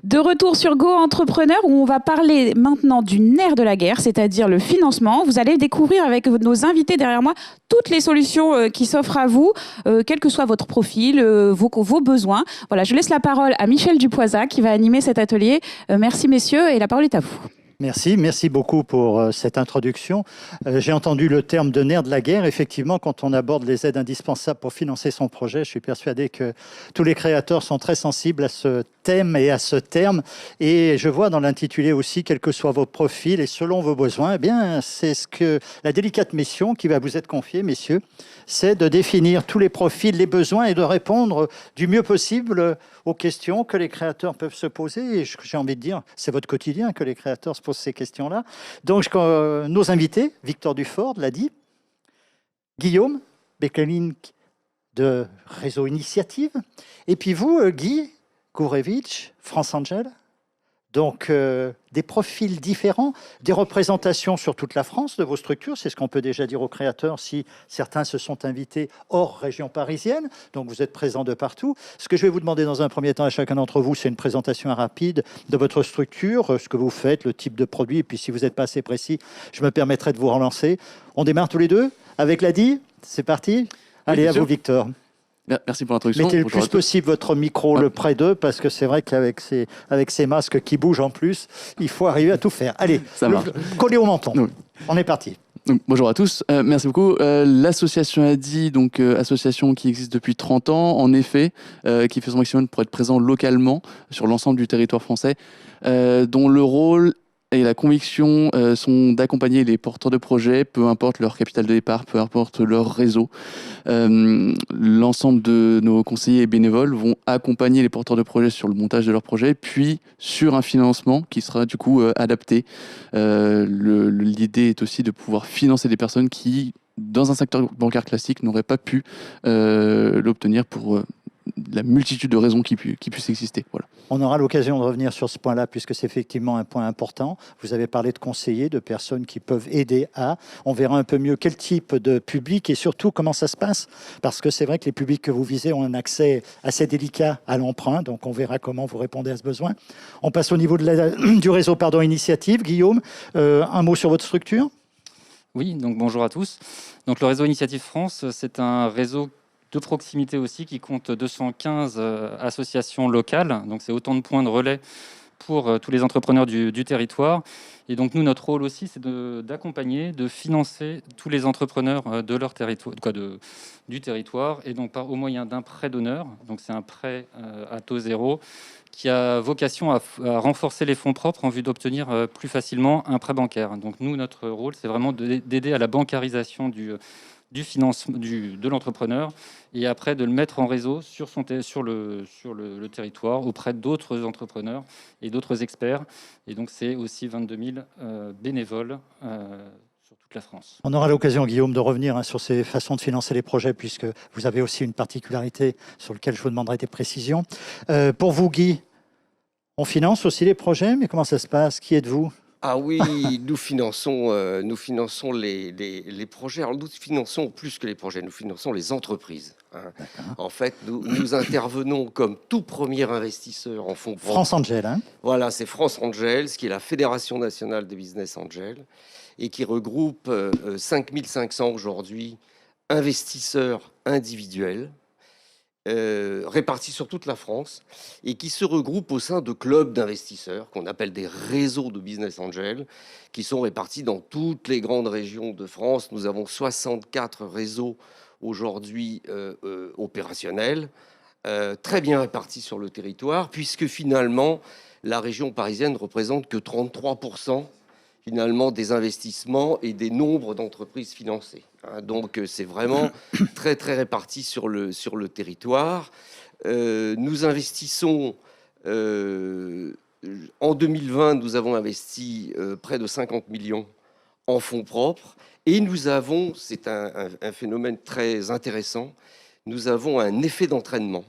De retour sur Go Entrepreneur, où on va parler maintenant du nerf de la guerre, c'est-à-dire le financement. Vous allez découvrir avec nos invités derrière moi toutes les solutions qui s'offrent à vous, quel que soit votre profil, vos besoins. Voilà, je laisse la parole à Michel Dupoisa qui va animer cet atelier. Merci messieurs et la parole est à vous. Merci beaucoup pour cette introduction. J'ai entendu le terme de nerf de la guerre. Effectivement, quand on aborde les aides indispensables pour financer son projet, je suis persuadé que tous les créateurs sont très sensibles à ce thème et à ce terme. Et je vois dans l'intitulé aussi, quels que soient vos profils et selon vos besoins, eh bien, c'est ce que la délicate mission qui va vous être confiée, messieurs, c'est de définir tous les profils, les besoins et de répondre du mieux possible aux questions que les créateurs peuvent se poser. Et j'ai envie de dire, c'est votre quotidien que les créateurs se posent ces questions-là. Donc, nos invités, Victor Dufort l'a dit, Guillaume Bekelink de Réseau Initiative, et puis vous, Guy Gourevitch, France Angel. Donc, des profils différents, des représentations sur toute la France de vos structures. C'est ce qu'on peut déjà dire aux créateurs si certains se sont invités hors région parisienne. Donc, vous êtes présents de partout. Ce que je vais vous demander dans un premier temps à chacun d'entre vous, c'est une présentation rapide de votre structure, ce que vous faites, le type de produit. Et puis, si vous n'êtes pas assez précis, je me permettrai de vous relancer. On démarre tous les deux avec Ladi. C'est parti. Allez, oui, à vous, Victor. Merci pour l'introduction. Mettez le plus possible votre micro le près d'eux, parce que c'est vrai qu'avec ces masques qui bougent en plus, il faut arriver à tout faire. Allez, collez au menton. Oui. On est parti. Donc, bonjour à tous, merci beaucoup. L'association ADI, donc association qui existe depuis 30 ans, en effet, qui fait son maximum pour être présent localement sur l'ensemble du territoire français, dont le rôle et la conviction sont d'accompagner les porteurs de projets, peu importe leur capital de départ, peu importe leur réseau. L'ensemble de nos conseillers et bénévoles vont accompagner les porteurs de projets sur le montage de leur projet, puis sur un financement qui sera du coup adapté. L'idée est aussi de pouvoir financer des personnes qui, dans un secteur bancaire classique, n'auraient pas pu l'obtenir pour la multitude de raisons qui puissent exister. Voilà. On aura l'occasion de revenir sur ce point-là, puisque c'est effectivement un point important. Vous avez parlé de conseillers, de personnes qui peuvent aider à. On verra un peu mieux quel type de public et surtout comment ça se passe. Parce que c'est vrai que les publics que vous visez ont un accès assez délicat à l'emprunt. Donc on verra comment vous répondez à ce besoin. On passe au niveau du réseau Initiative. Guillaume, un mot sur votre structure ? Oui, donc bonjour à tous. Donc le réseau Initiative France, c'est un réseau de proximité aussi qui compte 215 associations locales. Donc c'est autant de points de relais pour tous les entrepreneurs du territoire. Et donc nous, notre rôle aussi, c'est d'accompagner, de financer tous les entrepreneurs de leur territoire, du territoire, et donc au moyen d'un prêt d'honneur. Donc c'est un prêt à taux zéro qui a vocation à renforcer les fonds propres en vue d'obtenir plus facilement un prêt bancaire. Donc nous, notre rôle, c'est vraiment d'aider à la bancarisation du financement de l'entrepreneur et après de le mettre en réseau sur le territoire auprès d'autres entrepreneurs et d'autres experts. Et donc, c'est aussi 22 000 bénévoles sur toute la France. On aura l'occasion, Guillaume, de revenir sur ces façons de financer les projets, puisque vous avez aussi une particularité sur laquelle je vous demanderai des précisions. Pour vous, Guy, on finance aussi les projets, mais comment ça se passe ? Qui êtes-vous ? Ah oui, nous finançons les projets. Alors nous finançons plus que les projets, nous finançons les entreprises. Hein. En fait, nous intervenons comme tout premier investisseur en fonds propres. France Angel, hein ? Voilà, c'est France Angels, qui est la Fédération nationale des business angels et qui regroupe 5500 aujourd'hui investisseurs individuels. Répartis sur toute la France et qui se regroupent au sein de clubs d'investisseurs qu'on appelle des réseaux de business angels qui sont répartis dans toutes les grandes régions de France. Nous avons 64 réseaux aujourd'hui opérationnels, très bien répartis sur le territoire, puisque finalement la région parisienne ne représente que 33% finalement des investissements et des nombres d'entreprises financées. Donc c'est vraiment très très réparti sur le territoire. Nous investissons en 2020, nous avons investi près de 50 millions en fonds propres et nous avons, c'est un phénomène très intéressant, nous avons un effet d'entraînement.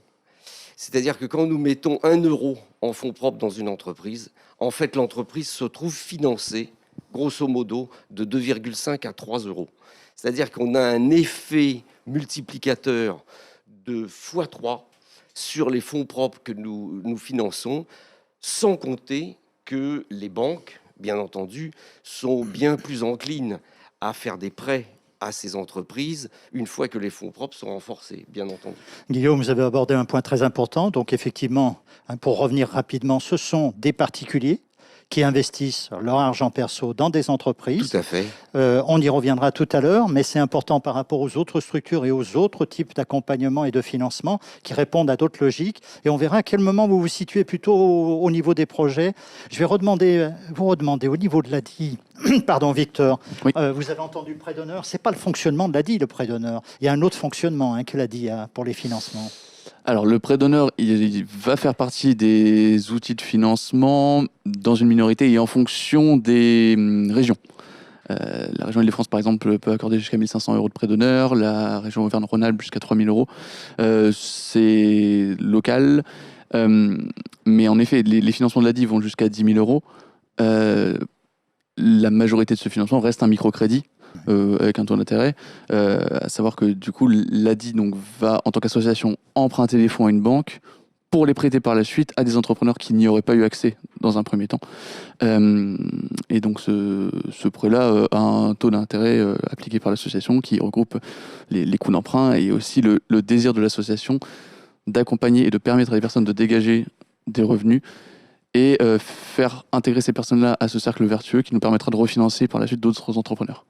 C'est-à-dire que quand nous mettons 1 euro en fonds propres dans une entreprise, en fait l'entreprise se trouve financée grosso modo de 2,5 à 3 euros. C'est-à-dire qu'on a un effet multiplicateur de x3 sur les fonds propres que nous finançons sans compter que les banques, bien entendu, sont bien plus enclines à faire des prêts à ces entreprises une fois que les fonds propres sont renforcés, bien entendu. Guillaume, vous avez abordé un point très important. Donc effectivement, pour revenir rapidement, ce sont des particuliers qui investissent leur argent perso dans des entreprises. Tout à fait. On y reviendra tout à l'heure, mais c'est important par rapport aux autres structures et aux autres types d'accompagnement et de financement qui répondent à d'autres logiques. Et on verra à quel moment vous vous situez plutôt au niveau des projets. Je vais vous redemander au niveau de l'ADI. Pardon, Victor. Oui. Vous avez entendu le prêt d'honneur. Ce n'est pas le fonctionnement de l'ADI, le prêt d'honneur. Il y a un autre fonctionnement que l'ADI a pour les financements. Alors, le prêt d'honneur, il va faire partie des outils de financement dans une minorité et en fonction des régions. La région Île-de-France, par exemple, peut accorder jusqu'à 1 500 € de prêt d'honneur. La région Auvergne-Rhône-Alpes, jusqu'à 3 000 €. C'est local. Mais en effet, les financements de l'ADI vont jusqu'à 10 000 €. La majorité de ce financement reste un microcrédit. Avec un taux d'intérêt, à savoir que du coup l'ADI donc, va en tant qu'association emprunter des fonds à une banque pour les prêter par la suite à des entrepreneurs qui n'y auraient pas eu accès dans un premier temps. Et donc ce prêt-là a un taux d'intérêt appliqué par l'association qui regroupe les coûts d'emprunt et aussi le désir de l'association d'accompagner et de permettre à des personnes de dégager des revenus et faire intégrer ces personnes-là à ce cercle vertueux qui nous permettra de refinancer par la suite d'autres entrepreneurs.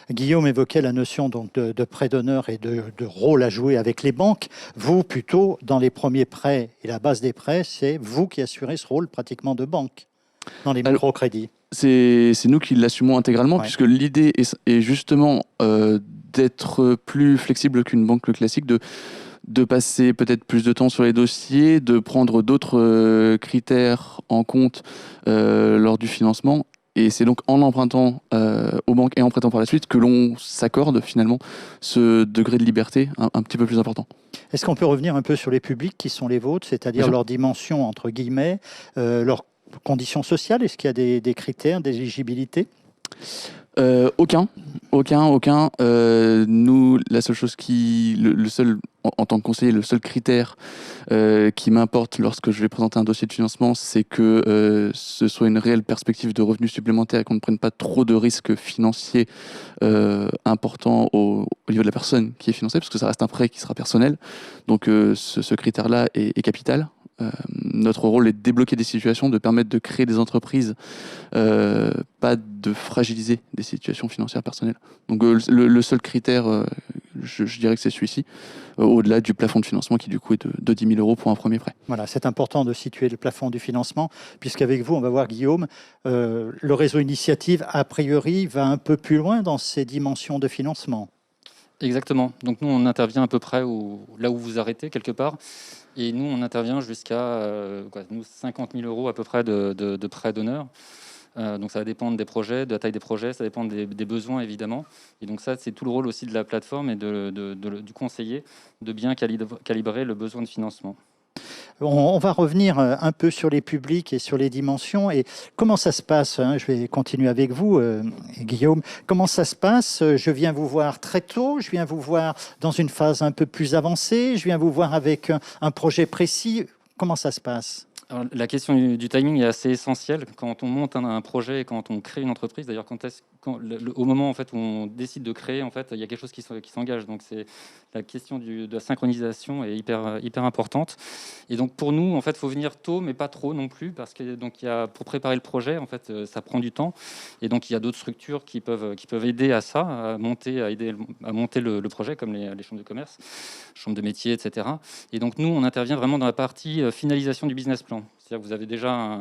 Guillaume évoquait la notion donc, de prêt d'honneur et de rôle à jouer avec les banques. Vous, plutôt, dans les premiers prêts et la base des prêts, c'est vous qui assurez ce rôle pratiquement de banque dans les microcrédits. C'est nous qui l'assumons intégralement, Ouais. puisque l'idée est justement d'être plus flexible qu'une banque classique, de passer peut-être plus de temps sur les dossiers, de prendre d'autres critères en compte lors du financement. Et c'est donc en empruntant aux banques et en prêtant par la suite que l'on s'accorde finalement ce degré de liberté un petit peu plus important. Est-ce qu'on peut revenir un peu sur les publics qui sont les vôtres, c'est-à-dire leur dimension, entre guillemets, leurs conditions sociales? Est-ce qu'il y a des critères d'éligibilité? Aucun. Nous, la seule chose le seul, en tant que conseiller, le seul critère qui m'importe lorsque je vais présenter un dossier de financement, c'est que ce soit une réelle perspective de revenus supplémentaires et qu'on ne prenne pas trop de risques financiers importants au niveau de la personne qui est financée, parce que ça reste un prêt qui sera personnel. Donc ce critère-là est capital. Notre rôle est de débloquer des situations, de permettre de créer des entreprises, pas de fragiliser des situations financières personnelles. Donc le seul critère, je dirais que c'est celui-ci, au-delà du plafond de financement qui du coup est de 10 000 € pour un premier prêt. Voilà, c'est important de situer le plafond du financement, puisqu'avec vous, on va voir Guillaume, le réseau Initiative, a priori, va un peu plus loin dans ses dimensions de financement. Exactement. Donc nous, on intervient à peu près là où vous arrêtez, quelque part. Et nous, on intervient jusqu'à 50 000 € à peu près de prêts d'honneur. Donc ça va dépendre des projets, de la taille des projets, ça dépend des besoins évidemment. Et donc ça, c'est tout le rôle aussi de la plateforme et du conseiller de bien calibrer le besoin de financement. On va revenir un peu sur les publics et sur les dimensions. Et comment ça se passe, je vais continuer avec vous, Guillaume. Comment ça se passe? Je viens vous voir très tôt, je viens vous voir dans une phase un peu plus avancée, je viens vous voir avec un projet précis. Comment ça se passe? Alors, la question du timing est assez essentielle quand on monte un projet et quand on crée une entreprise. D'ailleurs, au moment en fait, où on décide de créer, en fait, il y a quelque chose qui s'engage. Donc, c'est la question de la synchronisation est hyper importante. Et donc, pour nous, en fait, il faut venir tôt, mais pas trop non plus, parce que donc pour préparer le projet, en fait, ça prend du temps. Et donc, il y a d'autres structures qui peuvent aider à ça, à monter le projet, comme les chambres de commerce, chambres de métiers, etc. Et donc, nous, on intervient vraiment dans la partie finalisation du business plan. C'est-à-dire que vous avez déjà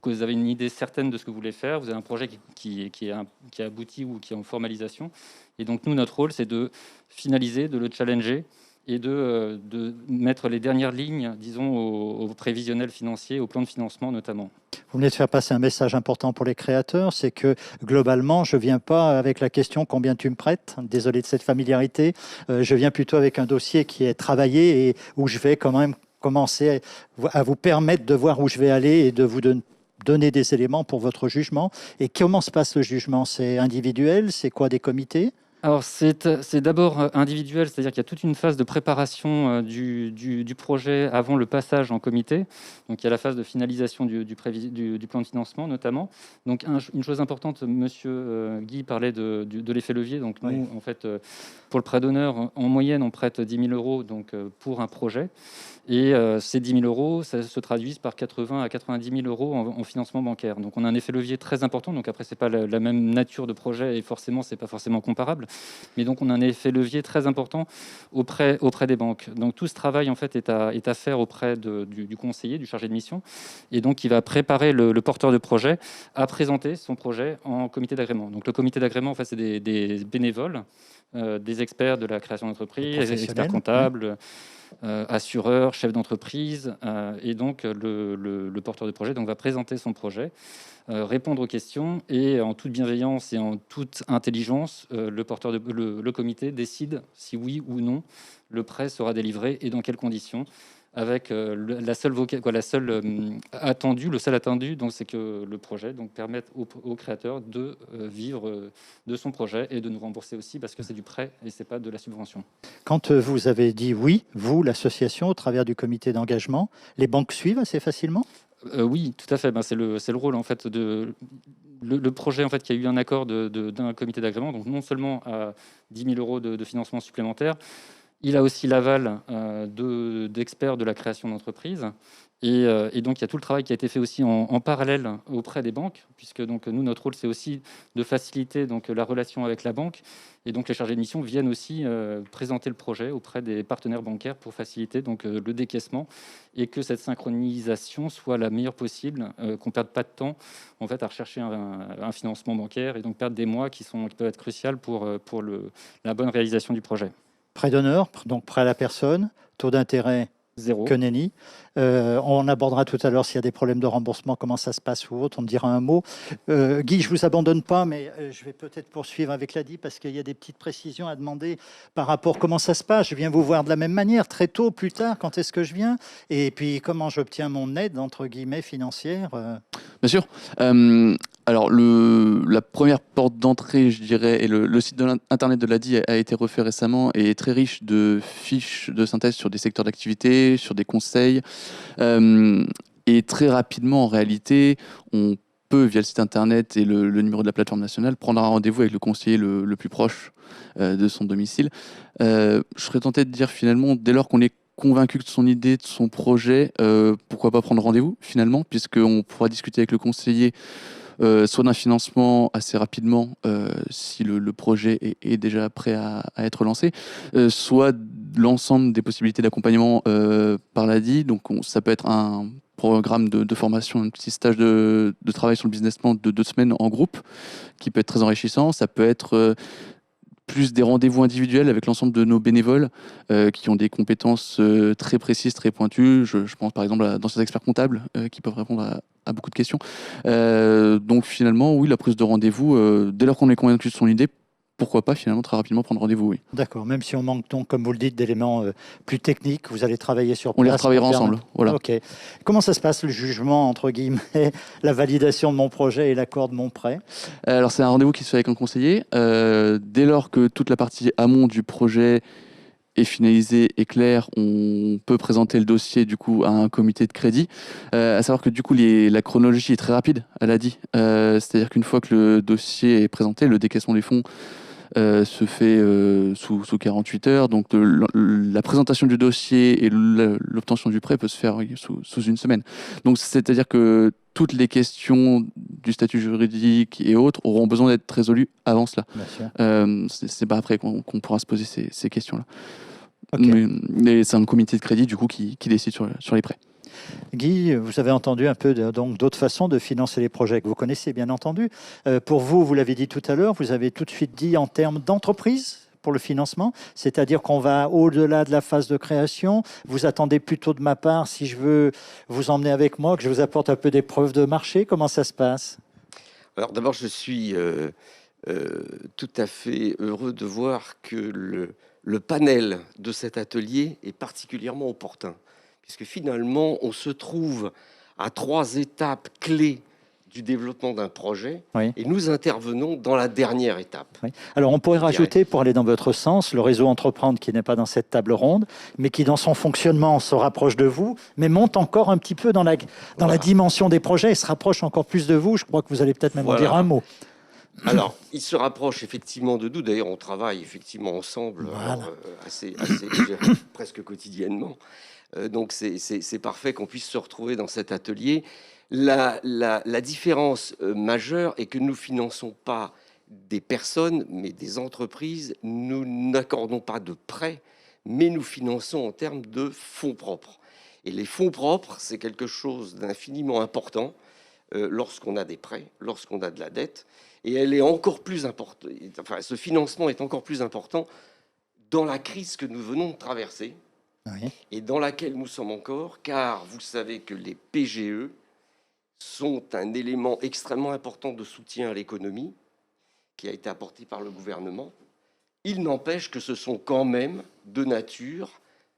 vous avez une idée certaine de ce que vous voulez faire, vous avez un projet qui est abouti ou qui est en formalisation. Et donc, nous, notre rôle, c'est de finaliser, de le challenger et de mettre les dernières lignes, disons, au prévisionnel financier, au plan de financement notamment. Vous venez de faire passer un message important pour les créateurs, c'est que globalement, je ne viens pas avec la question « combien tu me prêtes ?» Désolé de cette familiarité. Je viens plutôt avec un dossier qui est travaillé et où je vais quand même commencer à vous permettre de voir où je vais aller et de vous donner des éléments pour votre jugement. Et comment se passe le jugement? C'est individuel? C'est quoi, des comités? Alors, c'est d'abord individuel, c'est-à-dire qu'il y a toute une phase de préparation du projet avant le passage en comité. Donc, il y a la phase de finalisation du plan de financement, notamment. Donc, une chose importante, monsieur Guy parlait de l'effet levier. Donc, Oui. nous, en fait, pour le prêt d'honneur, en moyenne, on prête 10 000 euros donc, pour un projet. Et ces 10 000 euros, ça se traduit par 80 à 90 000 euros en financement bancaire. Donc, on a un effet levier très important. Donc, après, ce n'est pas la même nature de projet et forcément, ce n'est pas forcément comparable. Mais donc, on a un effet levier très important auprès des banques. Donc, tout ce travail, en fait, est à faire auprès du conseiller, du chargé de mission. Et donc, il va préparer le porteur de projet à présenter son projet en comité d'agrément. Donc, le comité d'agrément, en fait, c'est des bénévoles, des experts de la création d'entreprise, des experts comptables, assureurs, chefs d'entreprise. Et donc, le porteur de projet donc, va présenter son projet, répondre aux questions et en toute bienveillance et en toute intelligence, le comité décide si oui ou non le prêt sera délivré et dans quelles conditions. Avec le seul attendu, donc c'est que le projet donc permette au créateur de vivre de son projet et de nous rembourser aussi parce que c'est du prêt et c'est pas de la subvention. Quand vous avez dit oui, vous, l'association, au travers du comité d'engagement, les banques suivent assez facilement? Oui, tout à fait. C'est le rôle en fait le projet en fait qui a eu un accord d'un comité d'agrément. Donc non seulement à 10 000 euros de financement supplémentaire, il a aussi l'aval d'experts de la création d'entreprise. Et donc, il y a tout le travail qui a été fait aussi en parallèle auprès des banques, puisque donc, nous, notre rôle, c'est aussi de faciliter donc, la relation avec la banque. Et donc, les chargés de mission viennent aussi présenter le projet auprès des partenaires bancaires pour faciliter donc, le décaissement et que cette synchronisation soit la meilleure possible, qu'on ne perde pas de temps en fait, à rechercher un financement bancaire et donc perdre des mois qui peuvent être cruciaux pour la bonne réalisation du projet. Prêt d'honneur, donc prêt à la personne, taux d'intérêt Zéro. que nenni. On abordera tout à l'heure s'il y a des problèmes de remboursement, comment ça se passe ou autre, on me dira un mot. Guy, je ne vous abandonne pas, mais je vais peut-être poursuivre avec l'ADI parce qu'il y a des petites précisions à demander par rapport à comment ça se passe. Je viens vous voir de la même manière, très tôt, plus tard, quand est-ce que je viens? Et puis comment j'obtiens mon aide, entre guillemets, financière Bien sûr. Alors, la première porte d'entrée, je dirais, et le site de internet de l'ADI a été refait récemment et est très riche de fiches de synthèse sur des secteurs d'activité, sur des conseils. Et très rapidement, en réalité, on peut, via le site internet et le numéro de la plateforme nationale, prendre un rendez-vous avec le conseiller le plus proche de son domicile. Je serais tenté de dire finalement, dès lors qu'on est convaincu de son idée, de son projet, pourquoi pas prendre rendez-vous finalement, puisqu'on pourra discuter avec le conseiller soit d'un financement assez rapidement si le projet est déjà prêt à être lancé, soit l'ensemble des possibilités d'accompagnement par l'ADI. Donc ça peut être un programme de formation, un petit stage de travail sur le business plan de 2 semaines en groupe qui peut être très enrichissant. Ça peut être plus des rendez-vous individuels avec l'ensemble de nos bénévoles qui ont des compétences très précises, très pointues. Je pense par exemple à d'anciens experts comptables qui peuvent répondre à beaucoup de questions. Donc finalement, oui, la prise de rendez-vous, dès lors qu'on est convaincu de son idée, pourquoi pas finalement très rapidement prendre rendez-vous, oui. D'accord, même si on manque donc, comme vous le dites, d'éléments plus techniques, vous allez travailler sur place. On les retravaillera ensemble, voilà. Ok. Comment ça se passe, le jugement, entre guillemets, la validation de mon projet et l'accord de mon prêt? Alors c'est un rendez-vous qui se fait avec un conseiller. Dès lors que toute la partie amont du projet est finalisée et claire, on peut présenter le dossier du coup à un comité de crédit. À savoir que du coup la chronologie est très rapide, elle a dit. C'est-à-dire qu'une fois que le dossier est présenté, le décaissement des fonds se fait sous 48 heures. Donc la présentation du dossier et l'obtention du prêt peut se faire sous 1 semaine. Donc c'est-à-dire que toutes les questions du statut juridique et autres auront besoin d'être résolues avant cela. C'est pas après qu'on pourra se poser ces questions-là. Okay. Mais c'est un comité de crédit du coup qui décide sur les prêts. Guy, vous avez entendu un peu d'autres façons de financer les projets que vous connaissez, bien entendu. Pour vous, vous l'avez dit tout à l'heure, vous avez tout de suite dit en termes d'entreprise pour le financement, c'est-à-dire qu'on va au-delà de la phase de création. Vous attendez plutôt de ma part, si je veux vous emmener avec moi, que je vous apporte un peu des preuves de marché. Comment ça se passe? Alors d'abord, je suis tout à fait heureux de voir que le panel de cet atelier est particulièrement opportun, puisque finalement, on se trouve à 3 étapes clés du développement d'un projet Oui. et nous intervenons dans la dernière étape. Oui. Alors, on pourrait Je dirais. rajouter, pour aller dans votre sens, le réseau Entreprendre qui n'est pas dans cette table ronde, mais qui, dans son fonctionnement, se rapproche de vous, mais monte encore un petit peu dans la Voilà. dimension des projets et se rapproche encore plus de vous. Je crois que vous allez peut-être même en Voilà. dire un mot. Alors, il se rapproche effectivement de nous. D'ailleurs, on travaille effectivement ensemble Voilà. assez je dirais, presque quotidiennement. Donc, c'est parfait qu'on puisse se retrouver dans cet atelier. La différence majeure est que nous finançons pas des personnes, mais des entreprises. Nous n'accordons pas de prêts, mais nous finançons en termes de fonds propres. Et les fonds propres, c'est quelque chose d'infiniment important lorsqu'on a des prêts, lorsqu'on a de la dette. Et elle est encore plus importante. Enfin, ce financement est encore plus important dans la crise que nous venons de traverser Oui. et dans laquelle nous sommes encore, car vous savez que les PGE sont un élément extrêmement important de soutien à l'économie qui a été apporté par le gouvernement. Il n'empêche que ce sont quand même de nature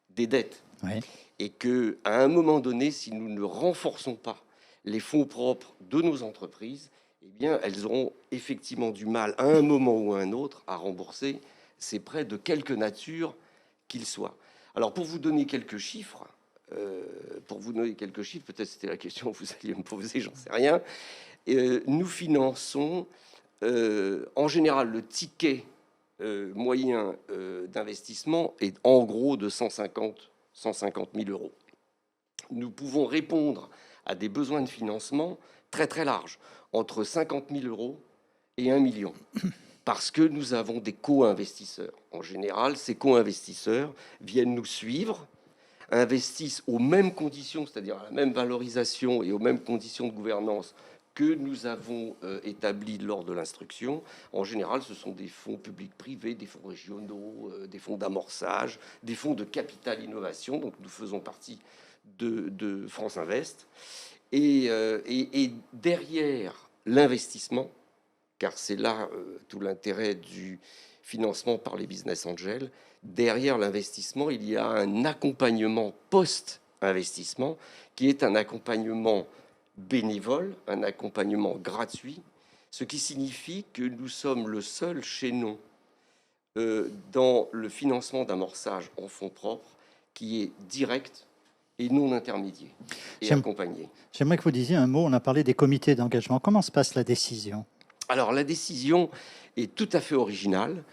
des dettes. Oui. Et qu'à un moment donné, si nous ne renforçons pas les fonds propres de nos entreprises, eh bien, elles auront effectivement du mal, à un moment ou à un autre, à rembourser ces prêts de quelque nature qu'ils soient. Alors, pour vous donner quelques chiffres, peut-être c'était la question que vous alliez me poser, j'en sais rien, nous finançons en général le ticket moyen d'investissement est en gros de 150 000 euros. Nous pouvons répondre à des besoins de financement très très larges, entre 50 000 euros et 1 million, parce que nous avons des co-investisseurs. En général, ces co-investisseurs viennent nous suivre, investissent aux mêmes conditions, c'est-à-dire à la même valorisation et aux mêmes conditions de gouvernance que nous avons établies lors de l'instruction. En général, ce sont des fonds publics-privés, des fonds régionaux, des fonds d'amorçage, des fonds de capital innovation. Donc, nous faisons partie de France Invest. Et derrière l'investissement, car c'est là tout l'intérêt du financement par les business angels, derrière l'investissement, il y a un accompagnement post-investissement qui est un accompagnement bénévole, un accompagnement gratuit, ce qui signifie que nous sommes le seul chaînon dans le financement d'amorçage en fonds propres qui est direct et non intermédiaire et accompagné. J'aimerais que vous disiez un mot, on a parlé des comités d'engagement. Comment se passe la décision ? Alors la décision est tout à fait originale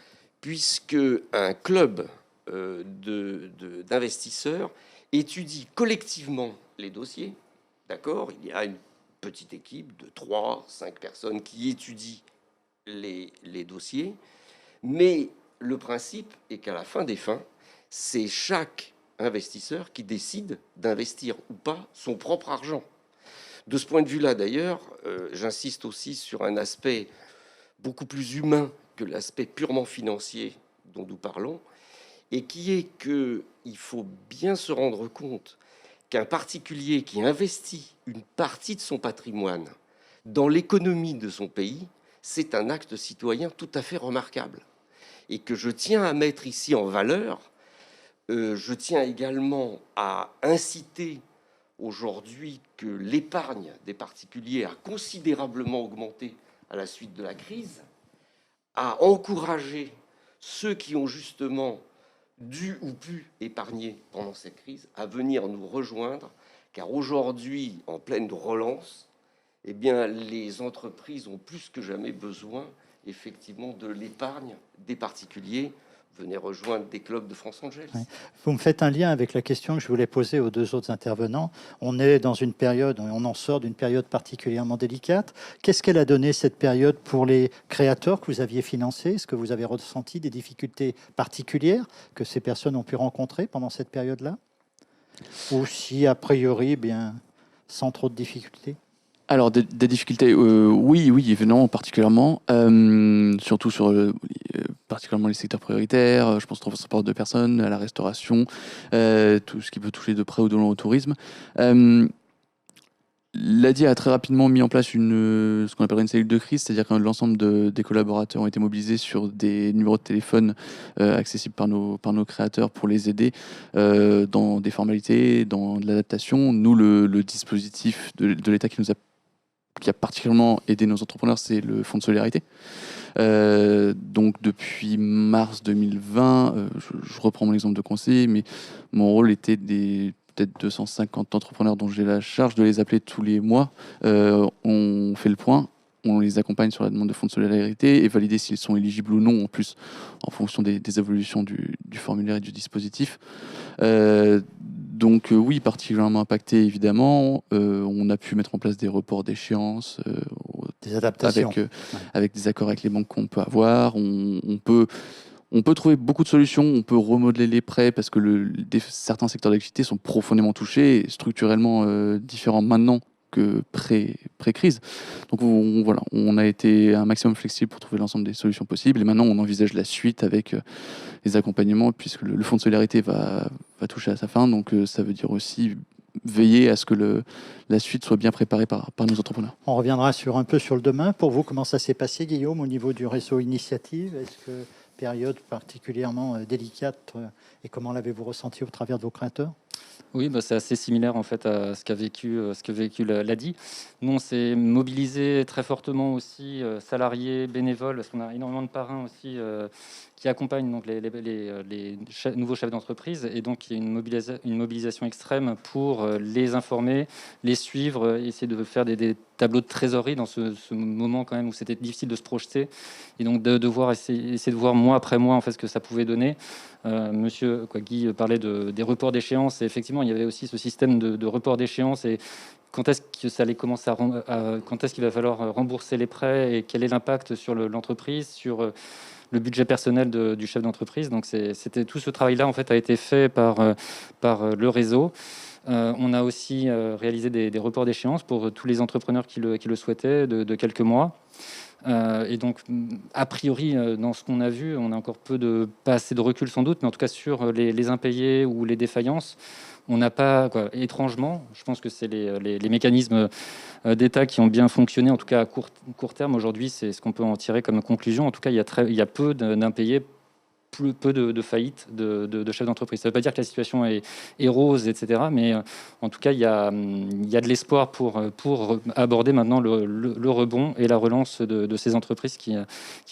puisque un club d'investisseurs étudie collectivement les dossiers. D'accord ? Il y a une petite équipe de 3-5 personnes qui étudient les dossiers, mais le principe est qu'à la fin des fins, c'est chaque investisseur qui décide d'investir ou pas son propre argent. De ce point de vue-là, d'ailleurs, j'insiste aussi sur un aspect beaucoup plus humain que l'aspect purement financier dont nous parlons, et qui est qu'il faut bien se rendre compte qu'un particulier qui investit une partie de son patrimoine dans l'économie de son pays, c'est un acte citoyen tout à fait remarquable. Et que je tiens à mettre ici en valeur. Je tiens également à inciter aujourd'hui que l'épargne des particuliers a considérablement augmenté à la suite de la crise, à encourager ceux qui ont justement dû ou pu épargner pendant cette crise à venir nous rejoindre, car aujourd'hui, en pleine relance, eh bien, les entreprises ont plus que jamais besoin effectivement de l'épargne des particuliers. Venez rejoindre des clubs de France Angels. Oui. Vous me faites un lien avec la question que je voulais poser aux deux autres intervenants. On est dans une période, on en sort d'une période particulièrement délicate. Qu'est-ce qu'elle a donné cette période pour les créateurs que vous aviez financés ? Est-ce que vous avez ressenti des difficultés particulières que ces personnes ont pu rencontrer pendant cette période-là ? Ou si, a priori, bien, sans trop de difficultés ? Alors, des difficultés, oui, évidemment, particulièrement, surtout sur particulièrement les secteurs prioritaires, je pense au transport de personnes, à la restauration, tout ce qui peut toucher de près ou de loin au tourisme. L'ADI a très rapidement mis en place ce qu'on appelle une cellule de crise, c'est-à-dire que l'ensemble des collaborateurs ont été mobilisés sur des numéros de téléphone accessibles par nos créateurs pour les aider dans des formalités, dans de l'adaptation. Nous, le dispositif de l'État qui qui a particulièrement aidé nos entrepreneurs, c'est le fonds de solidarité. Donc depuis mars 2020, je reprends mon exemple de conseiller, mais mon rôle était peut-être 250 entrepreneurs dont j'ai la charge de les appeler tous les mois. On fait le point, on les accompagne sur la demande de fonds de solidarité et valider s'ils sont éligibles ou non, en plus en fonction des évolutions du formulaire et du dispositif. Donc oui, particulièrement impacté évidemment. On a pu mettre en place des reports d'échéance, Des adaptations. avec des accords avec les banques qu'on peut avoir. On peut trouver beaucoup de solutions, on peut remodeler les prêts parce que certains secteurs d'activité sont profondément touchés et structurellement différents maintenant que pré-crise. Donc voilà, on a été un maximum flexible pour trouver l'ensemble des solutions possibles et maintenant on envisage la suite avec les accompagnements puisque le fonds de solidarité va toucher à sa fin. Donc ça veut dire aussi veiller à ce que la suite soit bien préparée par nos entrepreneurs. On reviendra un peu sur le demain. Pour vous, comment ça s'est passé, Guillaume, au niveau du réseau Initiative? Est-ce que période particulièrement délicate et comment l'avez-vous ressenti au travers de vos créateurs? Oui, c'est assez similaire en fait à ce qu'a vécu l'ADI. Nous, on s'est mobilisé très fortement aussi, salariés, bénévoles, parce qu'on a énormément de parrains aussi qui accompagnent donc les nouveaux chefs d'entreprise, et donc il y a une mobilisation extrême pour les informer, les suivre, essayer de faire des tableaux de trésorerie dans ce moment quand même où c'était difficile de se projeter, et donc essayer de voir mois après mois en fait ce que ça pouvait donner. Guy parlait des reports d'échéance, et effectivement il y avait aussi ce système de report d'échéance, et quand est-ce que ça allait commencer quand est-ce qu'il va falloir rembourser les prêts et quel est l'impact sur l'entreprise, sur le budget personnel du chef d'entreprise. Donc c'était tout ce travail-là en fait a été fait par le réseau. On a aussi réalisé des reports d'échéance pour tous les entrepreneurs qui le souhaitaient de quelques mois. Et donc, a priori, dans ce qu'on a vu, on a encore pas assez de recul sans doute, mais en tout cas sur les impayés ou les défaillances, on n'a pas, étrangement, je pense que c'est les mécanismes d'État qui ont bien fonctionné, en tout cas à court terme. Aujourd'hui, c'est ce qu'on peut en tirer comme conclusion. En tout cas, il y a peu d'impayés, peu de faillites de chefs d'entreprise. Ça ne veut pas dire que la situation est rose, etc. Mais en tout cas, il y a de l'espoir pour aborder maintenant le rebond et la relance de ces entreprises qui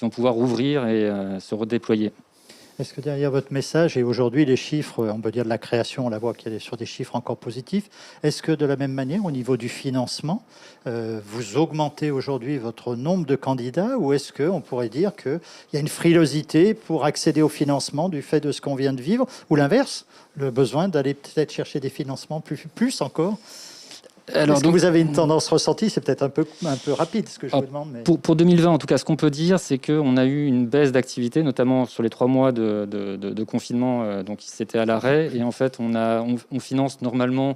vont pouvoir ouvrir et se redéployer. Est-ce que derrière votre message, et aujourd'hui les chiffres, on peut dire de la création, on la voit qu'elle est sur des chiffres encore positifs, est-ce que de la même manière, au niveau du financement, vous augmentez aujourd'hui votre nombre de candidats, ou est-ce qu'on pourrait dire qu'il y a une frilosité pour accéder au financement du fait de ce qu'on vient de vivre, ou l'inverse, le besoin d'aller peut-être chercher des financements plus encore? Est-ce que vous avez une tendance ressentie? C'est peut-être un peu rapide ce que je vous demande. Mais... Pour 2020, en tout cas, ce qu'on peut dire, c'est qu'on a eu une baisse d'activité, notamment sur les 3 mois de confinement, donc c'était à l'arrêt. Et en fait, on finance normalement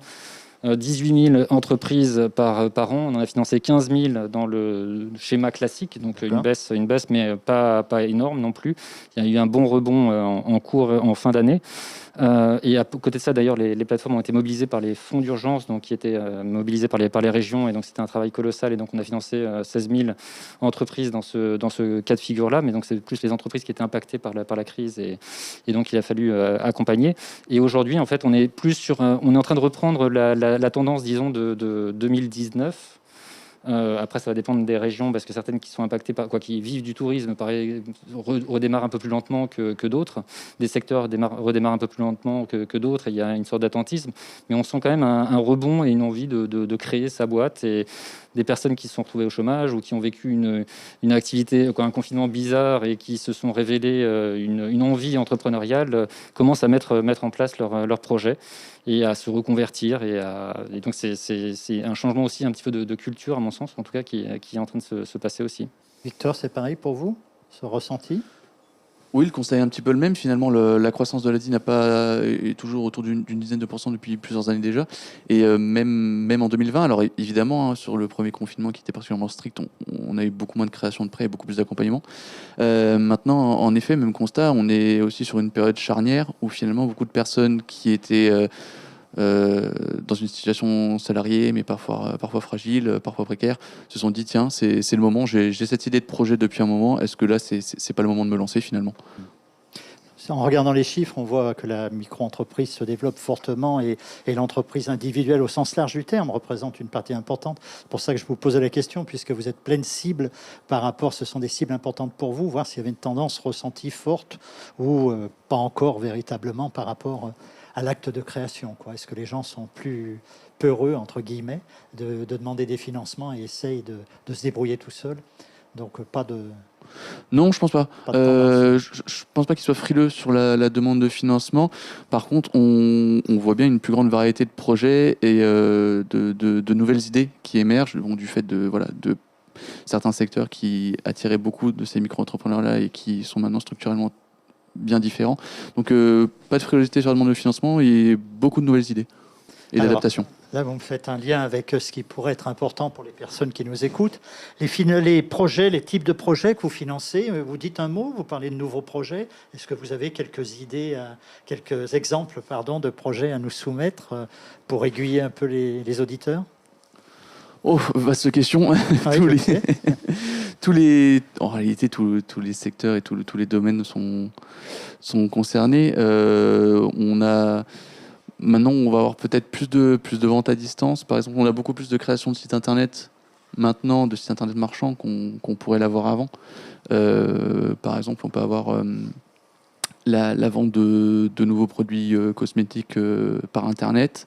18 000 entreprises par an. On en a financé 15 000 dans le schéma classique, donc une baisse, mais pas énorme non plus. Il y a eu un bon rebond en cours en fin d'année. Et à côté de ça, d'ailleurs, les plateformes ont été mobilisées par les fonds d'urgence, donc qui étaient mobilisés par les régions, et donc c'était un travail colossal. Et donc on a financé 16 000 entreprises dans ce cas de figure-là, mais donc c'est plus les entreprises qui étaient impactées par la crise, et donc il a fallu accompagner. Et aujourd'hui, en fait, on est en train de reprendre la tendance, disons, de 2019. Après, ça va dépendre des régions, parce que certaines qui sont impactées qui vivent du tourisme, redémarrent un peu plus lentement que d'autres. Des secteurs redémarrent un peu plus lentement que d'autres, et il y a une sorte d'attentisme. Mais on sent quand même un rebond et une envie de créer sa boîte. Et des personnes qui se sont retrouvées au chômage ou qui ont vécu une activité, un confinement bizarre, et qui se sont révélées une envie entrepreneuriale, commencent à mettre en place leur projet et à se reconvertir. Et donc c'est un changement aussi un petit peu de culture, à mon sens, en tout cas, qui est en train de se passer aussi. Victor, c'est pareil pour vous, ce ressenti? Oui, le constat est un petit peu le même. Finalement, la croissance de l'ADI est toujours autour d'une dizaine de pourcents depuis plusieurs années déjà. Et même en 2020, alors évidemment, sur le premier confinement qui était particulièrement strict, on a eu beaucoup moins de création de prêts et beaucoup plus d'accompagnement. Maintenant, en effet, même constat, on est aussi sur une période charnière où finalement beaucoup de personnes qui étaient dans une situation salariée, mais parfois fragile, parfois précaire, se sont dit tiens, c'est le moment, j'ai cette idée de projet depuis un moment, est-ce que là c'est pas le moment de me lancer finalement? En regardant les chiffres, on voit que la micro-entreprise se développe fortement et l'entreprise individuelle au sens large du terme représente une partie importante. C'est pour ça que je vous posais la question, puisque vous êtes pleine cible par rapport, ce sont des cibles importantes pour vous, voir s'il y avait une tendance ressentie forte ou pas encore véritablement par rapport à l'acte de création. Est-ce que les gens sont plus peureux, entre guillemets, de demander des financements et essayent de se débrouiller tout seuls? Donc pas de... Non, je pense pas. Pas de Je pense pas qu'ils soient frileux sur la demande de financement. Par contre, on voit bien une plus grande variété de projets et de nouvelles idées qui émergent du fait de certains secteurs qui attiraient beaucoup de ces micro-entrepreneurs-là et qui sont maintenant structurellement bien différents. Donc, pas de frilosité sur la demande de financement et beaucoup de nouvelles idées et d'adaptation. Là, vous me faites un lien avec ce qui pourrait être important pour les personnes qui nous écoutent. Les projets, les types de projets que vous financez, vous dites un mot, vous parlez de nouveaux projets. Est-ce que vous avez quelques idées, quelques exemples de projets à nous soumettre pour aiguiller un peu les auditeurs? Oh, vaste question. Oui, En réalité, tous les secteurs et tous les domaines sont concernés. Maintenant, on va avoir peut-être plus de ventes à distance. Par exemple, on a beaucoup plus de création de sites internet maintenant, de sites internet marchands qu'on pourrait l'avoir avant. Par exemple, on peut avoir la vente de nouveaux produits cosmétiques par internet.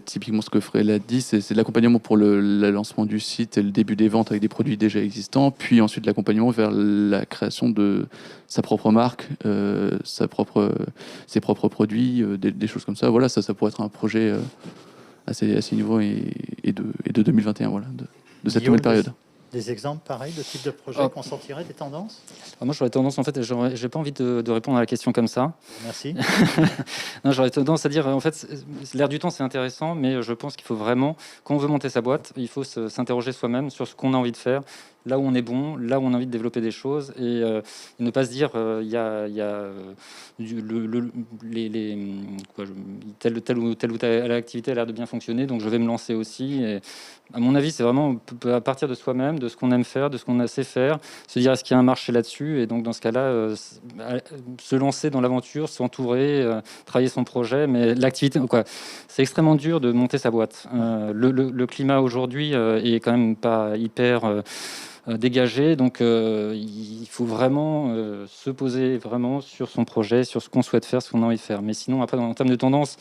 Typiquement, ce que ferait l'ADI, c'est de l'accompagnement pour le lancement du site et le début des ventes avec des produits déjà existants, puis ensuite l'accompagnement vers la création de sa propre marque, ses propres produits, des choses comme ça. Voilà, ça pourrait être un projet assez nouveau et de 2021, de cette nouvelle période. Des exemples pareils de type de projet qu'on sortirait, des tendances? Moi, j'aurais tendance, en fait, j'ai pas envie de répondre à la question comme ça. Merci. Non, j'aurais tendance à dire, en fait, l'air du temps, c'est intéressant, mais je pense qu'il faut vraiment, quand on veut monter sa boîte, il faut s'interroger soi-même sur ce qu'on a envie de faire, là où on est bon, là où on a envie de développer des choses, et ne pas se dire, telle ou telle activité a l'air de bien fonctionner, donc je vais me lancer aussi. Et, à mon avis, c'est vraiment à partir de soi-même, de ce qu'on aime faire, de ce qu'on sait faire, se dire est-ce qu'il y a un marché là-dessus, et donc dans ce cas-là, se lancer dans l'aventure, s'entourer, travailler son projet, mais l'activité, c'est extrêmement dur de monter sa boîte. Le climat aujourd'hui est quand même pas hyper dégagé, donc il faut vraiment se poser vraiment sur son projet, sur ce qu'on souhaite faire, ce qu'on a envie de faire. Mais sinon, après, en termes de tendance,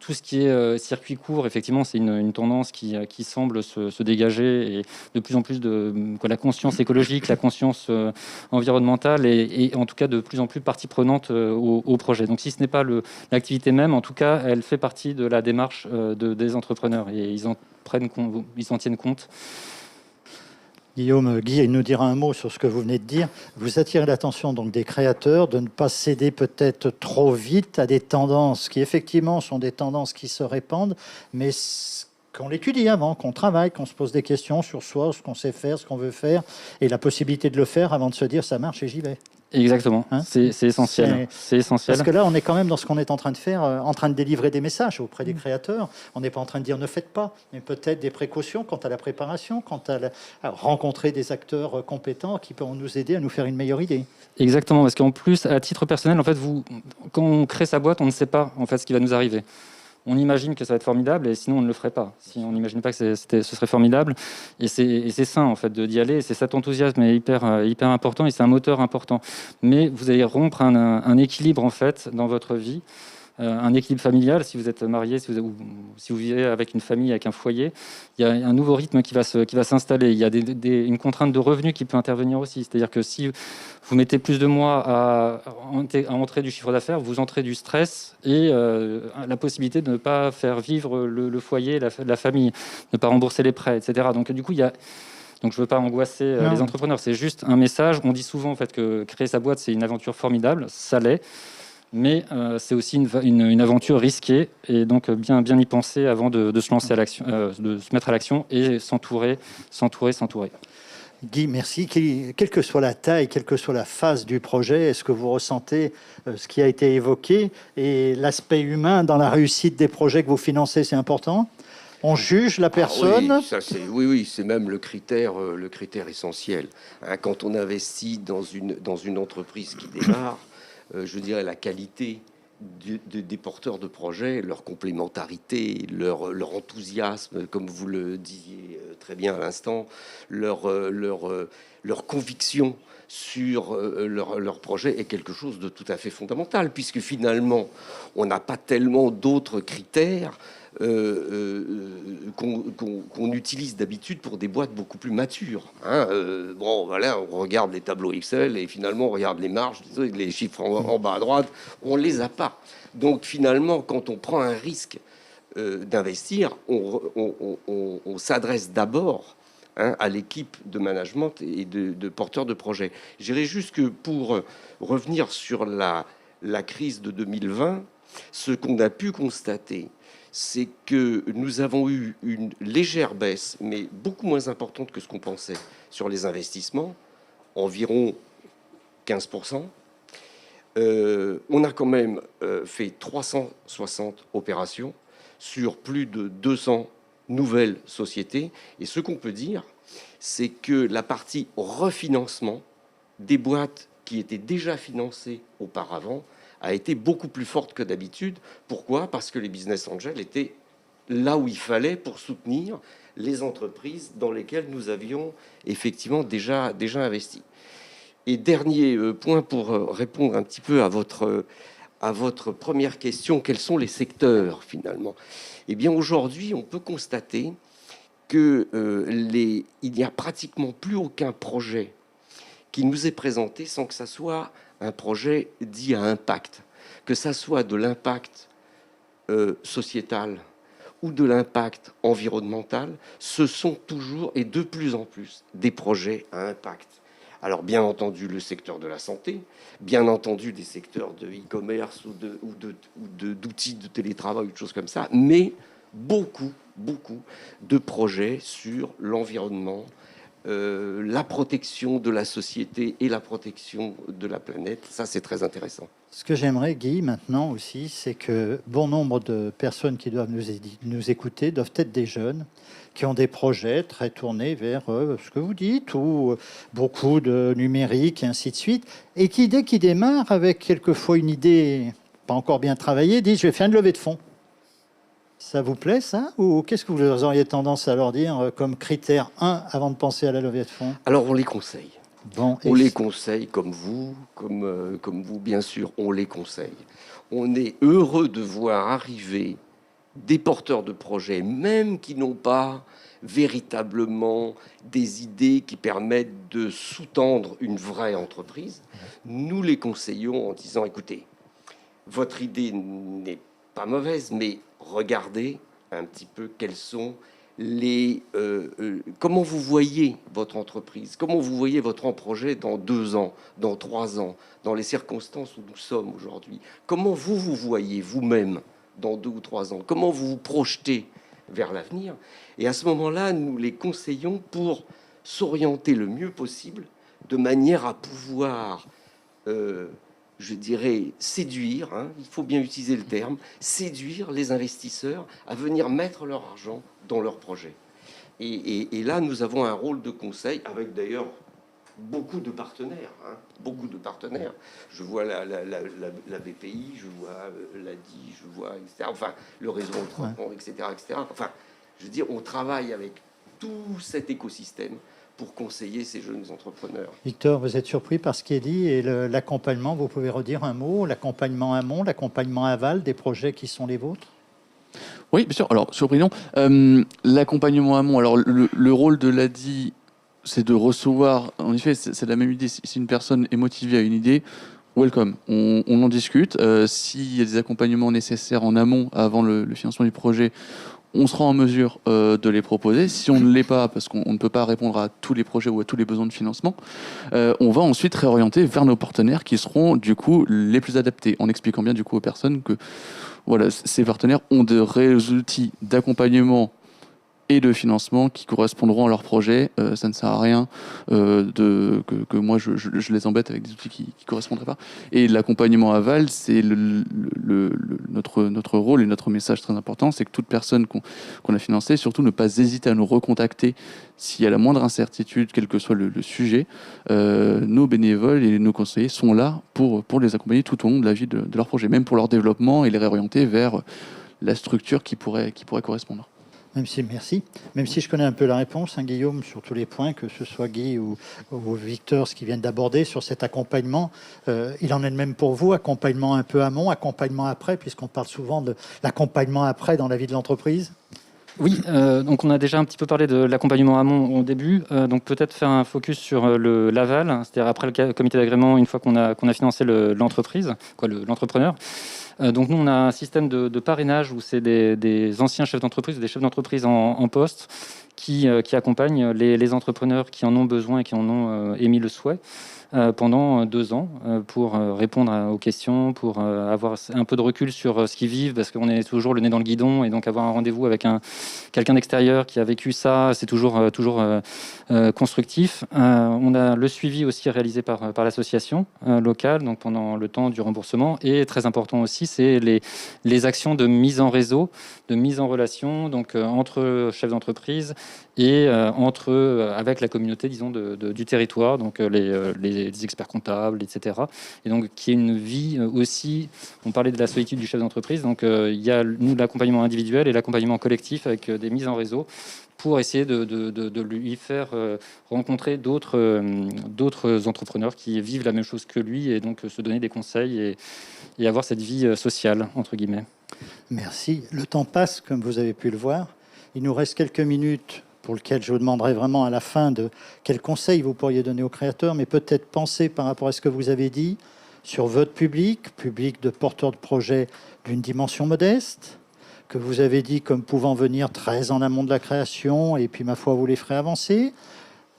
tout ce qui est circuit court, effectivement, c'est une tendance qui semble se dégager, et de plus en plus la conscience écologique, la conscience environnementale, et en tout cas de plus en plus partie prenante au projet. Donc si ce n'est pas l'activité même, en tout cas, elle fait partie de la démarche des entrepreneurs, et ils en tiennent compte. Guillaume, Guy nous dira un mot sur ce que vous venez de dire. Vous attirez l'attention donc des créateurs de ne pas céder peut-être trop vite à des tendances qui effectivement sont des tendances qui se répandent, mais qu'on l'étudie avant, qu'on travaille, qu'on se pose des questions sur soi, ce qu'on sait faire, ce qu'on veut faire, et la possibilité de le faire avant de se dire ça marche et j'y vais. Exactement, c'est essentiel. C'est essentiel. Parce que là, on est quand même dans ce qu'on est en train de faire, en train de délivrer des messages auprès des créateurs. On n'est pas en train de dire ne faites pas, mais peut-être des précautions quant à la préparation, quant à rencontrer des acteurs compétents qui peuvent nous aider à nous faire une meilleure idée. Exactement, parce qu'en plus, à titre personnel, en fait, quand on crée sa boîte, on ne sait pas en fait ce qui va nous arriver. On imagine que ça va être formidable, et sinon on ne le ferait pas. Si on n'imagine pas que ce serait formidable, et c'est sain en fait d'y aller. Et c'est cet enthousiasme est hyper important, et c'est un moteur important. Mais vous allez rompre un équilibre en fait dans votre vie. Un équilibre familial, si vous êtes marié, si vous vivez avec une famille, avec un foyer, il y a un nouveau rythme qui va s'installer. Il y a une contrainte de revenus qui peut intervenir aussi. C'est-à-dire que si vous mettez plus de mois à entrer du chiffre d'affaires, vous entrez du stress et la possibilité de ne pas faire vivre le foyer, la famille, de ne pas rembourser les prêts, etc. Donc du coup, donc je ne veux pas angoisser les entrepreneurs. C'est juste un message. On dit souvent en fait que créer sa boîte, c'est une aventure formidable. Ça l'est. Mais c'est aussi une aventure risquée, et donc bien y penser avant de se lancer à l'action, de se mettre à l'action et s'entourer. Guy, merci. Quelle que soit la taille, quelle que soit la phase du projet, est-ce que vous ressentez ce qui a été évoqué, et l'aspect humain dans la réussite des projets que vous financez, c'est important? On juge la personne. Oui, c'est même le critère essentiel. Quand on investit dans une entreprise qui démarre, je dirais, la qualité des porteurs de projets, leur complémentarité, leur enthousiasme, comme vous le disiez très bien à l'instant, leur conviction sur leur projet est quelque chose de tout à fait fondamental, puisque finalement, on n'a pas tellement d'autres critères qu'on utilise d'habitude pour des boîtes beaucoup plus matures. Bon, voilà, on regarde les tableaux Excel et finalement on regarde les marges, les chiffres en bas à droite, on les a pas. Donc finalement, quand on prend un risque d'investir, on s'adresse d'abord à l'équipe de management et de porteurs de projets. Je dirais juste que pour revenir sur la crise de 2020, ce qu'on a pu constater, c'est que nous avons eu une légère baisse, mais beaucoup moins importante que ce qu'on pensait sur les investissements, environ 15%. On a quand même fait 360 opérations sur plus de 200 nouvelles sociétés. Et ce qu'on peut dire, c'est que la partie refinancement des boîtes qui étaient déjà financées auparavant a été beaucoup plus forte que d'habitude. Pourquoi ? Parce que les business angels étaient là où il fallait pour soutenir les entreprises dans lesquelles nous avions effectivement déjà investi. Et dernier point pour répondre un petit peu à votre première question, quels sont les secteurs finalement ? Eh bien aujourd'hui, on peut constater que il n'y a pratiquement plus aucun projet qui nous est présenté sans que ça soit un projet dit à impact, que ça soit de l'impact sociétal ou de l'impact environnemental, ce sont toujours et de plus en plus des projets à impact. Alors bien entendu le secteur de la santé, bien entendu des secteurs de e-commerce ou d'outils de télétravail ou de choses comme ça, mais beaucoup de projets sur l'environnement, la protection de la société et la protection de la planète. Ça, c'est très intéressant. Ce que j'aimerais, Guy, maintenant aussi, c'est que bon nombre de personnes qui doivent nous écouter doivent être des jeunes qui ont des projets très tournés vers ce que vous dites, ou beaucoup de numérique et ainsi de suite, et qui, dès qu'ils démarrent avec quelquefois une idée pas encore bien travaillée, disent « je vais faire une levée de fonds ». Ça vous plaît, ça ? Ou qu'est-ce que vous auriez tendance à leur dire comme critère 1 avant de penser à la levée de fonds ? Alors, on les conseille. Bon, on les conseille comme vous, bien sûr, on les conseille. On est heureux de voir arriver des porteurs de projets, même qui n'ont pas véritablement des idées qui permettent de sous-tendre une vraie entreprise. Nous les conseillons en disant, écoutez, votre idée n'est pas mauvaise, mais regardez un petit peu quels sont comment vous voyez votre entreprise, comment vous voyez votre projet dans 2 ans, dans 3 ans, dans les circonstances où nous sommes aujourd'hui. Comment vous voyez vous-même dans 2 ou 3 ans, comment vous vous projetez vers l'avenir. Et à ce moment-là, nous les conseillons pour s'orienter le mieux possible, de manière à pouvoir je dirais, séduire, il faut bien utiliser le terme, séduire les investisseurs à venir mettre leur argent dans leurs projets. Et là, nous avons un rôle de conseil, avec d'ailleurs beaucoup de partenaires. Je vois la BPI, je vois l'ADI, je vois, etc. Enfin, le réseau Entreprendre, etc., etc. Enfin, je veux dire, on travaille avec tout cet écosystème pour conseiller ces jeunes entrepreneurs. Victor, vous êtes surpris par ce qui est dit et l'accompagnement, vous pouvez redire un mot, l'accompagnement amont, l'accompagnement aval des projets qui sont les vôtres ? Oui, bien sûr. Alors, surprenant, l'accompagnement amont, alors le rôle de l'ADI, c'est de recevoir, en effet, c'est la même idée. Si une personne est motivée à une idée, welcome, on en discute. S'il y a des accompagnements nécessaires en amont, avant le financement du projet, on sera en mesure de les proposer. Si on ne l'est pas, parce qu'on ne peut pas répondre à tous les projets ou à tous les besoins de financement, on va ensuite réorienter vers nos partenaires qui seront du coup les plus adaptés, en expliquant bien du coup aux personnes que voilà, ces partenaires ont de réels outils d'accompagnement et de financement qui correspondront à leur projet. Ça ne sert à rien que moi je les embête avec des outils qui ne correspondraient pas. Et l'accompagnement aval, c'est notre rôle et notre message très important, c'est que toute personne qu'on a financée, surtout ne pas hésiter à nous recontacter s'il y a la moindre incertitude, quel que soit le sujet. Nos bénévoles et nos conseillers sont là pour les accompagner tout au long de la vie de leur projet, même pour leur développement et les réorienter vers la structure qui pourrait correspondre. Merci. Même si je connais un peu la réponse, Guillaume, sur tous les points, que ce soit Guy ou Victor, ce qu'ils viennent d'aborder sur cet accompagnement, il en est de même pour vous, accompagnement un peu amont, accompagnement après, puisqu'on parle souvent de l'accompagnement après dans la vie de l'entreprise. Oui, donc on a déjà un petit peu parlé de l'accompagnement amont au début, donc peut-être faire un focus sur l'aval, c'est-à-dire après le comité d'agrément, une fois qu'on a financé l'entreprise, l'entrepreneur. Donc nous, on a un système de parrainage où c'est des anciens chefs d'entreprise, des chefs d'entreprise en poste qui accompagnent les entrepreneurs qui en ont besoin et qui en ont émis le souhait pendant 2 ans pour répondre aux questions, pour avoir un peu de recul sur ce qu'ils vivent, parce qu'on est toujours le nez dans le guidon, et donc avoir un rendez-vous avec quelqu'un d'extérieur qui a vécu ça, c'est toujours constructif. On a le suivi aussi réalisé par l'association locale, donc pendant le temps du remboursement, et très important aussi, c'est les actions de mise en réseau, de mise en relation, donc entre chefs d'entreprise et avec la communauté, disons, du territoire, donc les experts comptables, etc. Et donc, qui est une vie aussi, on parlait de la solitude du chef d'entreprise, donc il y a, nous, l'accompagnement individuel et l'accompagnement collectif avec des mises en réseau pour essayer de lui faire rencontrer d'autres entrepreneurs qui vivent la même chose que lui, et donc se donner des conseils et avoir cette vie sociale, entre guillemets. Merci. Le temps passe, comme vous avez pu le voir. Il nous reste quelques minutes pour lequel je vous demanderai vraiment à la fin de quels conseils vous pourriez donner aux créateurs, mais peut-être penser par rapport à ce que vous avez dit sur votre public de porteurs de projets d'une dimension modeste, que vous avez dit comme pouvant venir très en amont de la création, et puis ma foi vous les ferez avancer,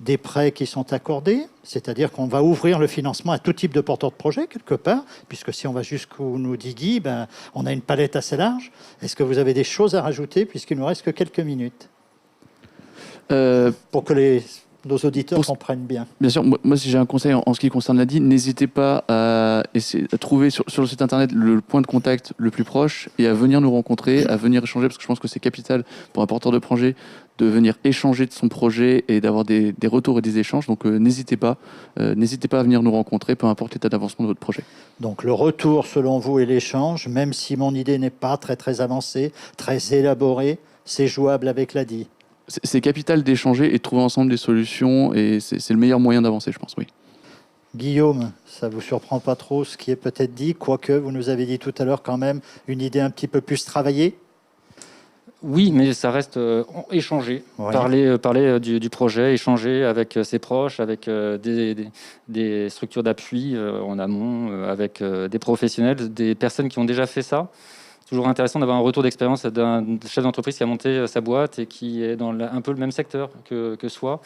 des prêts qui sont accordés, c'est-à-dire qu'on va ouvrir le financement à tout type de porteurs de projets quelque part, puisque si on va jusqu'où nous dit Guy, on a une palette assez large. Est-ce que vous avez des choses à rajouter, puisqu'il ne nous reste que quelques minutes pour que nos auditeurs comprennent bien. Bien sûr, moi si j'ai un conseil en ce qui concerne l'ADI, n'hésitez pas à essayer à trouver sur le site internet le point de contact le plus proche et à venir nous rencontrer, à venir échanger, parce que je pense que c'est capital pour un porteur de projet de venir échanger de son projet et d'avoir des retours et des échanges. Donc n'hésitez pas à venir nous rencontrer, peu importe l'état d'avancement de votre projet. Donc le retour selon vous et l'échange, même si mon idée n'est pas très avancée, très élaborée, c'est jouable avec l'ADI. C'est capital d'échanger et de trouver ensemble des solutions, et c'est le meilleur moyen d'avancer, je pense, oui. Guillaume, ça ne vous surprend pas trop ce qui est peut-être dit, quoique vous nous avez dit tout à l'heure quand même une idée un petit peu plus travaillée? Oui, mais ça reste échanger, ouais. Parler du projet, échanger avec ses proches, avec des structures d'appui en amont, avec des professionnels, des personnes qui ont déjà fait ça. Toujours intéressant d'avoir un retour d'expérience d'un chef d'entreprise qui a monté sa boîte et qui est dans un peu le même secteur que soi,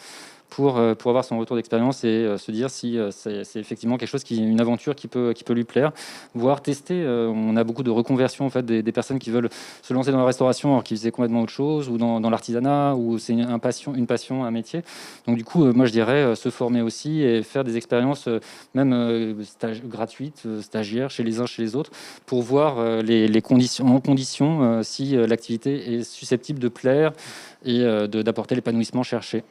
pour avoir son retour d'expérience et se dire si c'est effectivement quelque chose une aventure qui peut lui plaire, voire tester. On a beaucoup de reconversions en fait, des personnes qui veulent se lancer dans la restauration alors qu'ils faisaient complètement autre chose, ou dans l'artisanat, ou c'est une passion, un métier. Donc du coup, moi je dirais se former aussi et faire des expériences même gratuites, stagiaires chez les uns, chez les autres, pour voir les conditions si l'activité est susceptible de plaire et d'apporter l'épanouissement cherché.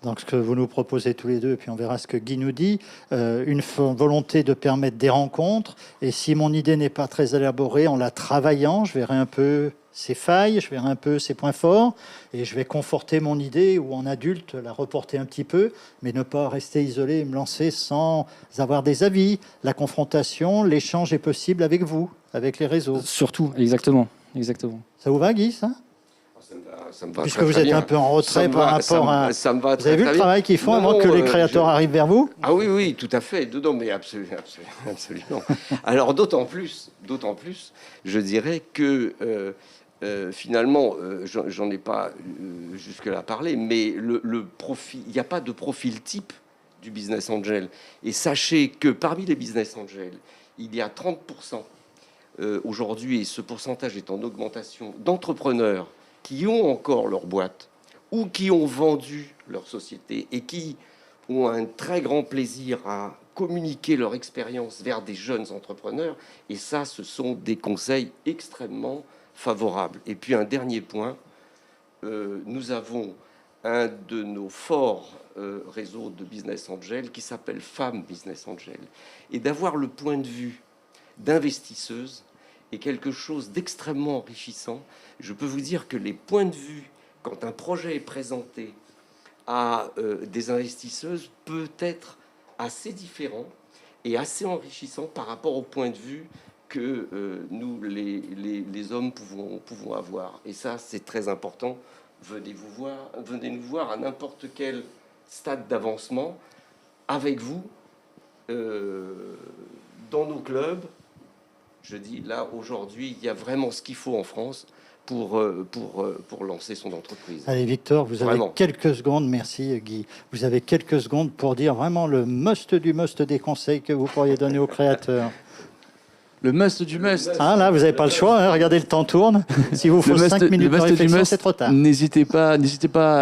Donc ce que vous nous proposez tous les deux, et puis on verra ce que Guy nous dit, une volonté de permettre des rencontres, et si mon idée n'est pas très élaborée, en la travaillant, je verrai un peu ses failles, je verrai un peu ses points forts, et je vais conforter mon idée, ou en adulte, la reporter un petit peu, mais ne pas rester isolé et me lancer sans avoir des avis. La confrontation, l'échange est possible avec vous, avec les réseaux. Surtout, exactement. Ça vous va, Guy, ça ? Ça me va. Puisque vous êtes un peu en retrait par rapport à... Vous avez vu le travail qu'ils font avant que les créateurs arrivent vers vous ? Ah oui, tout à fait. Non, mais absolument. Alors d'autant plus, je dirais que finalement, j'en ai pas jusque-là parlé, mais le profil, il n'y a pas de profil type du business angel. Et sachez que parmi les business angels, il y a 30% aujourd'hui, et ce pourcentage est en augmentation, d'entrepreneurs qui ont encore leur boîte ou qui ont vendu leur société et qui ont un très grand plaisir à communiquer leur expérience vers des jeunes entrepreneurs. Et ça, ce sont des conseils extrêmement favorables. Et puis un dernier point, nous avons un de nos forts réseaux de Business Angel qui s'appelle Femmes Business Angel. Et d'avoir le point de vue d'investisseuses est quelque chose d'extrêmement enrichissant. Je peux vous dire que les points de vue, quand un projet est présenté à des investisseuses, peut être assez différent et assez enrichissant par rapport au point de vue que nous, les hommes, pouvons avoir. Et ça, c'est très important. Venez nous voir à n'importe quel stade d'avancement avec vous dans nos clubs. Je dis là, aujourd'hui, il y a vraiment ce qu'il faut en France pour lancer son entreprise. Allez, Victor, vous avez quelques secondes, merci Guy, vous avez quelques secondes pour dire vraiment le must du must des conseils que vous pourriez donner aux créateurs. Le must du must. Ah là, vous n'avez pas le choix, hein, regardez, le temps tourne. Si vous faut 5 minutes de réflexion, c'est trop tard. N'hésitez pas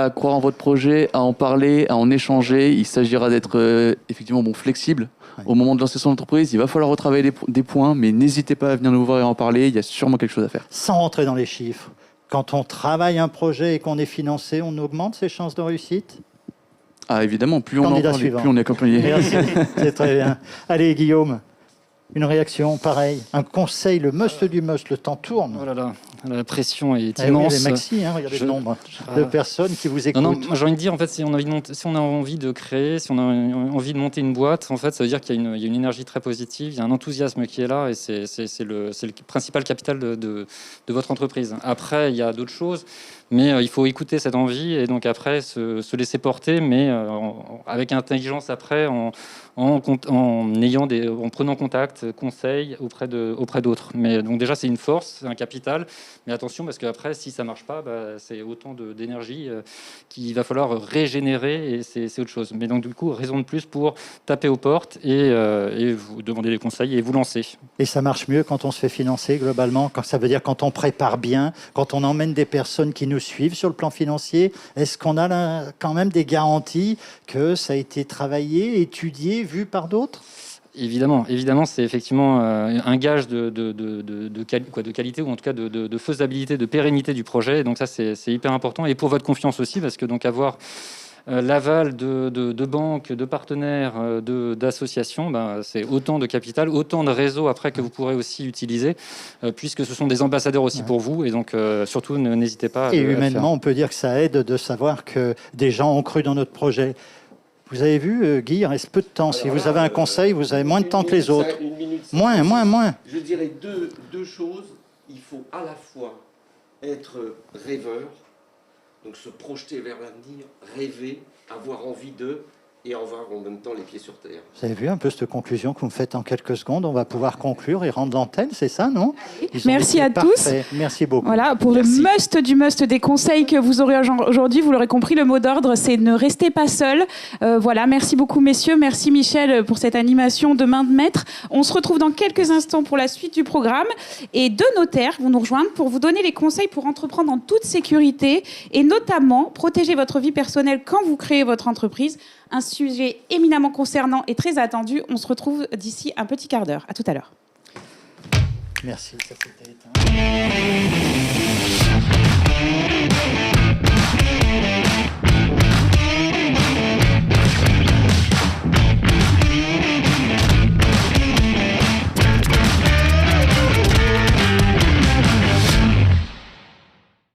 à croire en votre projet, à en parler, à en échanger. Il s'agira d'être effectivement flexible. Oui. Au moment de lancer son entreprise, il va falloir retravailler des points, mais n'hésitez pas à venir nous voir et en parler. Il y a sûrement quelque chose à faire. Sans rentrer dans les chiffres, quand on travaille un projet et qu'on est financé, on augmente ses chances de réussite ? Ah évidemment, plus on en parle, plus on est accompagné. Merci, c'est très bien. Allez Guillaume, une réaction, pareil, un conseil, le must du must, le temps tourne. Oh là là, la pression est immense. Oui, Maxi, hein, regardez le nombre de personnes qui vous écoutent. Non, moi j'ai envie de dire, en fait, si on a envie de créer, si on a envie de monter une boîte, en fait, ça veut dire qu'il y a une énergie très positive, il y a un enthousiasme qui est là, et c'est le principal capital de votre entreprise. Après, il y a d'autres choses, mais il faut écouter cette envie, et donc après, se laisser porter, mais avec intelligence après, en prenant contact, conseil auprès d'autres. Mais donc déjà, c'est une force, c'est un capital. Mais attention, parce qu'après, si ça marche pas, c'est autant d'énergie qu'il va falloir régénérer, et c'est autre chose. Mais donc du coup, raison de plus pour taper aux portes et vous demander des conseils et vous lancer. Et ça marche mieux quand on se fait financer globalement, ça veut dire quand on prépare bien, quand on emmène des personnes qui nous suivent sur le plan financier. Est-ce qu'on a là, quand même des garanties que ça a été travaillé, étudié, vu par d'autres ? Évidemment, c'est effectivement un gage de qualité, ou en tout cas de faisabilité, de pérennité du projet. Et donc ça, c'est hyper important. Et pour votre confiance aussi, parce que donc avoir l'aval de banques, de partenaires, d'associations, c'est autant de capital, autant de réseaux après que vous pourrez aussi utiliser, puisque ce sont des ambassadeurs aussi pour vous. Et donc surtout, n'hésitez pas à Et le faire. humainement, on peut dire que ça aide de savoir que des gens ont cru dans notre projet. Vous avez vu, Guy, il reste peu de temps. Si vous avez un conseil, vous avez moins de temps que les autres. Moins. Je dirais deux choses. Il faut à la fois être rêveur, donc se projeter vers l'avenir, rêver, avoir envie d'eux, et avoir en même temps les pieds sur terre. Vous avez vu un peu cette conclusion que vous me faites en quelques secondes. On va pouvoir conclure et rendre l'antenne, c'est ça, non ? Merci à tous. Merci beaucoup. Voilà, pour le must du must des conseils que vous aurez aujourd'hui, vous l'aurez compris, le mot d'ordre, c'est ne restez pas seul. Voilà, merci beaucoup messieurs, merci Michel pour cette animation de main de maître. On se retrouve dans quelques instants pour la suite du programme, et deux notaires vont nous rejoindre pour vous donner les conseils pour entreprendre en toute sécurité, et notamment protéger votre vie personnelle quand vous créez votre entreprise. Un sujet éminemment concernant et très attendu. On se retrouve d'ici un petit quart d'heure. À tout à l'heure. Merci, ça s'était éteint.